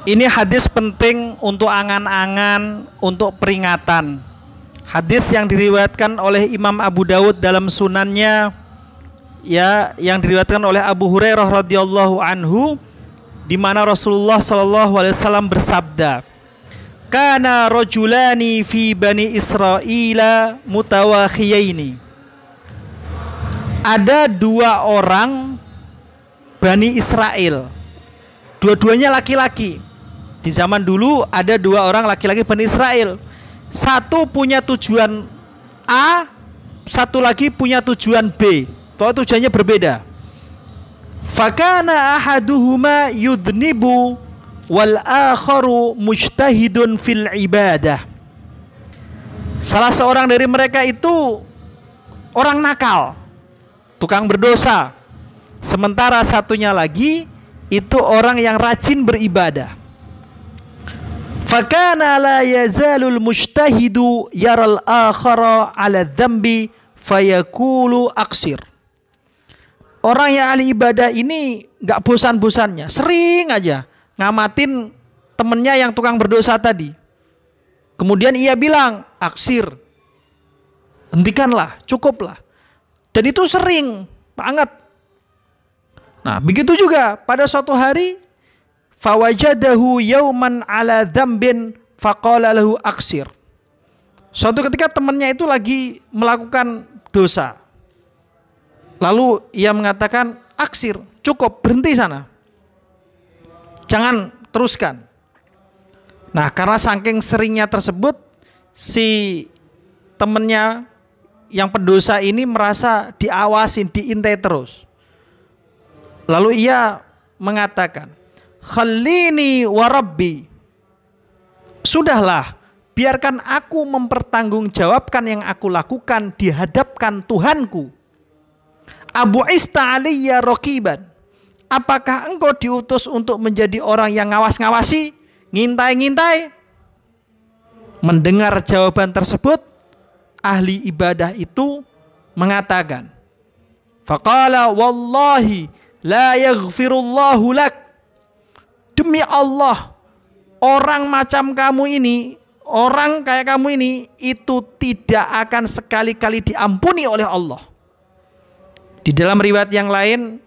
Ini hadis penting untuk angan-angan, untuk peringatan. Hadis yang diriwayatkan oleh Imam Abu Dawud dalam sunannya, ya, yang diriwayatkan oleh Abu Hurairah radhiyallahu anhu, di mana Rasulullah sallallahu alaihi wasallam bersabda, "Kana rajulani fi bani Israila mutawakhiyaini." Ada dua orang Bani Israel, dua-duanya laki-laki. Di zaman dulu ada dua orang laki-laki Bani Israel. Satu punya tujuan A, satu lagi punya tujuan B. Pokoknya tujuannya berbeda. Fakana ahaduhuma yudnibu wal akharu mujtahidun fil ibadah. Salah seorang dari mereka itu orang nakal, tukang berdosa. Sementara satunya lagi itu orang yang rajin beribadah. Fakana la yazalul mujtahidu yaral akhara ala dzambi fayaqulu aksir. Orang yang ahli ibadah ini nggak bosan-bosannya, sering aja ngamatin temennya yang tukang berdosa tadi. Kemudian ia bilang, aksir, hentikanlah, cukuplah. Dan itu sering banget. Nah, begitu juga pada suatu hari, fawajadahu yauman ala dzambin faqala lahu aksir. Suatu ketika temannya itu lagi melakukan dosa. Lalu ia mengatakan, aksir, cukup, berhenti sana. Jangan teruskan. Nah, karena saking seringnya tersebut, si temannya yang pendosa ini merasa diawasin, diintai terus. Lalu ia mengatakan, khallini wa rabbi. Sudahlah, biarkan aku mempertanggungjawabkan yang aku lakukan di hadapan Tuhanku. Abu ista aliyya raqiban. Apakah engkau diutus untuk menjadi orang yang ngawas-ngawasi, ngintai-ngintai? Mendengar jawaban tersebut, ahli ibadah itu mengatakan, faqala wallahi la yaghfirullahu lak. Demi Allah, orang macam kamu ini, orang kayak kamu ini, itu tidak akan sekali-kali diampuni oleh Allah. Di dalam riwayat yang lain,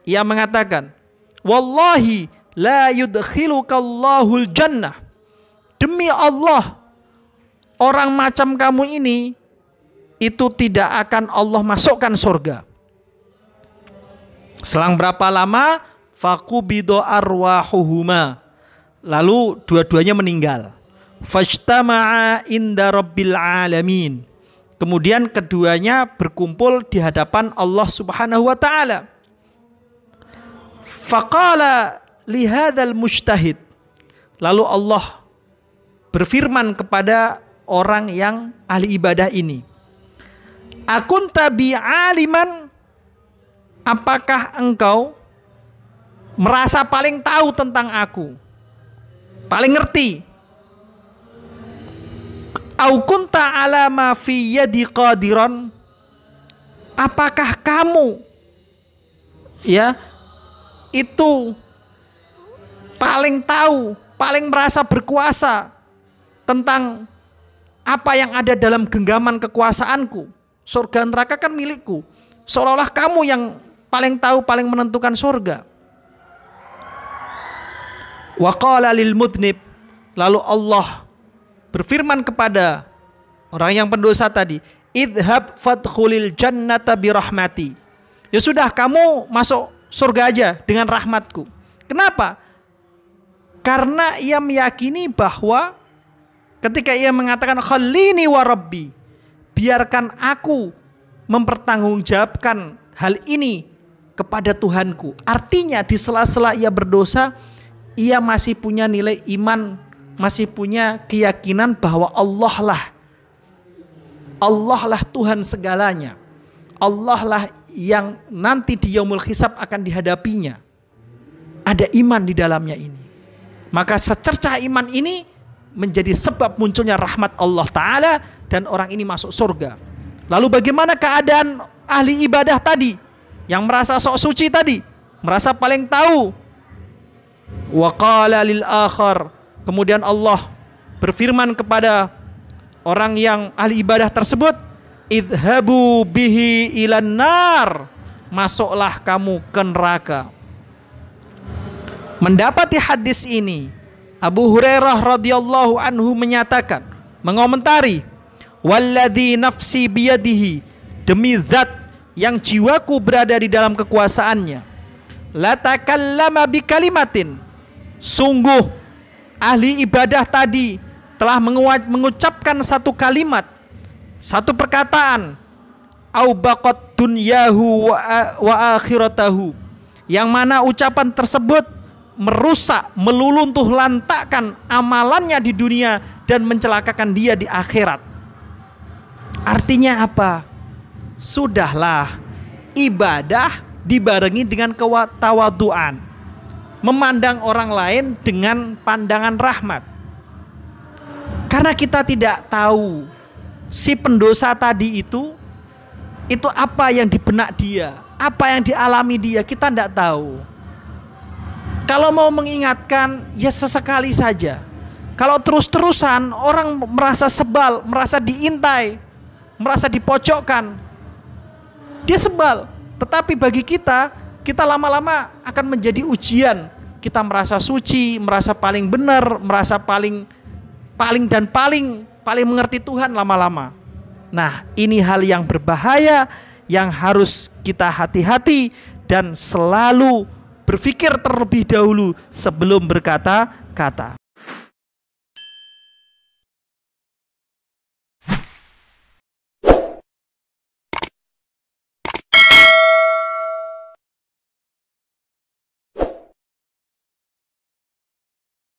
ia mengatakan, wallahi la yudkhilukallahul jannah. Demi Allah, orang macam kamu ini, itu tidak akan Allah masukkan surga. Selang berapa lama, faqubidu arwahuhuma. Lalu dua-duanya meninggal. Fajtama'a inda rabbil alamin. Kemudian keduanya berkumpul di hadapan Allah Subhanahu wa taala. Faqala lihadzal mujtahid. Lalu Allah berfirman kepada orang yang ahli ibadah ini, akunta bi'aliman, apakah engkau merasa paling tahu tentang aku, paling ngerti? Au kunta ala ma fi yadi qadiran, apakah kamu ya itu paling tahu, paling merasa berkuasa tentang apa yang ada dalam genggaman kekuasaanku? Surga neraka kan milikku. Seolah-olah kamu yang paling tahu, paling menentukan surga. Wa qala lil mudnib. Lalu Allah berfirman kepada orang yang pendosa tadi, idhab fadkhulil jannata birahmati. Ya sudah, kamu masuk surga aja dengan rahmatku. Kenapa? Karena ia meyakini bahwa ketika ia mengatakan khallini wa rabbi, biarkan aku mempertanggungjawabkan hal ini kepada Tuhanku. Artinya di sela-sela ia berdosa, ia masih punya nilai iman, masih punya keyakinan bahwa Allah lah Tuhan segalanya. Allah lah yang nanti di yaumul hisab akan dihadapinya. Ada iman di dalamnya ini. Maka secercah iman ini menjadi sebab munculnya rahmat Allah Ta'ala dan orang ini masuk surga. Lalu bagaimana keadaan ahli ibadah tadi yang merasa sok suci tadi, merasa paling tahu? Wa qala lil akhar, kemudian Allah berfirman kepada orang yang ahli ibadah tersebut, idhabu bihi ilan nar, masuklah kamu ke neraka. Mendapati hadis ini, Abu Hurairah radhiyallahu anhu menyatakan, mengomentari, walladzi nafsi biyadihi, demi zat yang jiwaku berada di dalam kekuasaannya, la takallama bi kalimatin, sungguh ahli ibadah tadi telah mengucapkan satu kalimat, satu perkataan, au baqat dunyahu wa akhiratahu, yang mana ucapan tersebut merusak, meluluntuh lantakkan amalannya di dunia dan mencelakakan dia di akhirat. Artinya apa? Sudahlah, ibadah dibarengi dengan ketawaduan, memandang orang lain dengan pandangan rahmat. Karena kita tidak tahu si pendosa tadi itu apa yang di benak dia, apa yang dialami dia, kita tidak tahu. Kalau mau mengingatkan, ya sesekali saja. Kalau terus-terusan orang merasa sebal, merasa diintai, merasa dipojokkan, dia sebal. Tetapi bagi kita lama-lama akan menjadi ujian. Kita merasa suci, merasa paling benar, merasa paling mengerti Tuhan lama-lama. Nah, ini hal yang berbahaya yang harus kita hati-hati dan selalu berpikir terlebih dahulu sebelum berkata-kata.